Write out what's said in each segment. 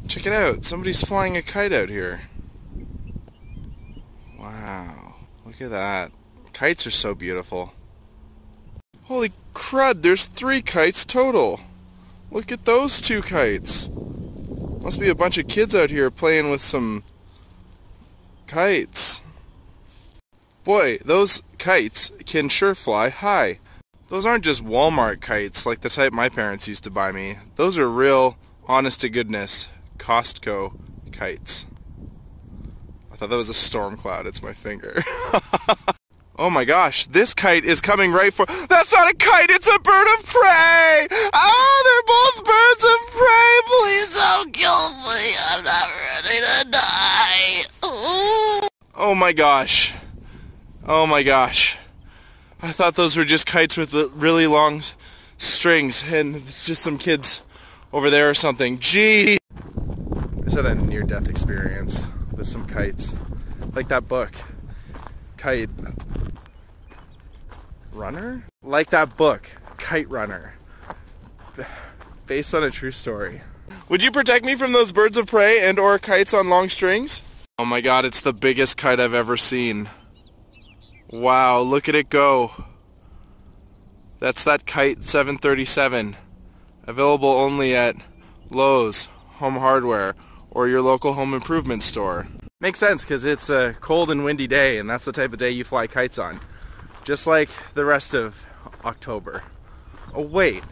Check it out. Somebody's flying a kite out here. Wow. Look at that. Kites are so beautiful. Holy crud, there's 3 kites total. Look at those 2 kites. Must be a bunch of kids out here playing with some kites. Boy, those kites can sure fly high. Those aren't just Walmart kites like the type my parents used to buy me. Those are real, honest-to-goodness Costco kites. I thought that was a storm cloud. It's my finger. Oh my gosh, this kite is coming right for... That's not a kite, it's a bird of prey! Oh, they're both birds of prey! Please don't kill me, I'm not ready to die! Ooh. Oh my gosh. Oh my gosh. I thought those were just kites with really long strings, and it's just some kids over there or something. Gee! I just had a near-death experience with some kites. Like that book. Kite Runner? Like that book, Kite Runner. Based on a true story. Would you protect me from those birds of prey and or kites on long strings? Oh my god, it's the biggest kite I've ever seen. Wow, look at it go. That's that Kite 737. Available only at Lowe's, Home Hardware, or your local home improvement store. Makes sense, because it's a cold and windy day, and that's the type of day you fly kites on. Just like the rest of October. Oh wait,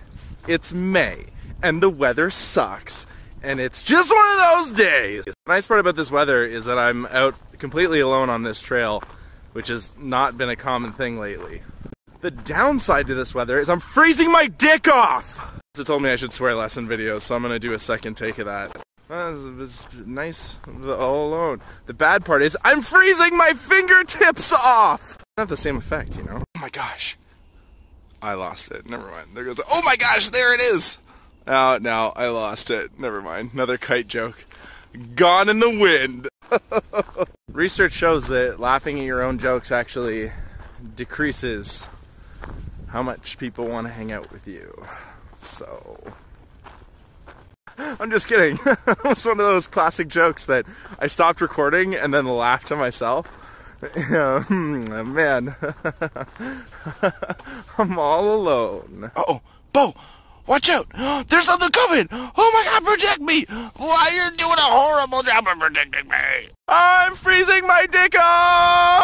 it's May, and the weather sucks, and it's just one of those days! The nice part about this weather is that I'm out completely alone on this trail, which has not been a common thing lately. The downside to this weather is I'm freezing my dick off! It told me I should swear less in videos, so I'm gonna do a second take of that. It was nice all alone. The bad part is I'm freezing my fingertips off! Not the same effect, you know? Oh my gosh. I lost it. Never mind. There goes. Oh my gosh, there it is! Oh, no, I lost it. Never mind. Another kite joke. Gone in the wind. Research shows that laughing at your own jokes actually decreases how much people want to hang out with you. So... I'm just kidding. It's one of those classic jokes that I stopped recording and then laughed to myself. Man. I'm all alone. Uh-oh. Bo! Watch out! There's something coming! Oh my god, protect me! Why, you're doing a horrible job of protecting me! I'm freezing my dick off!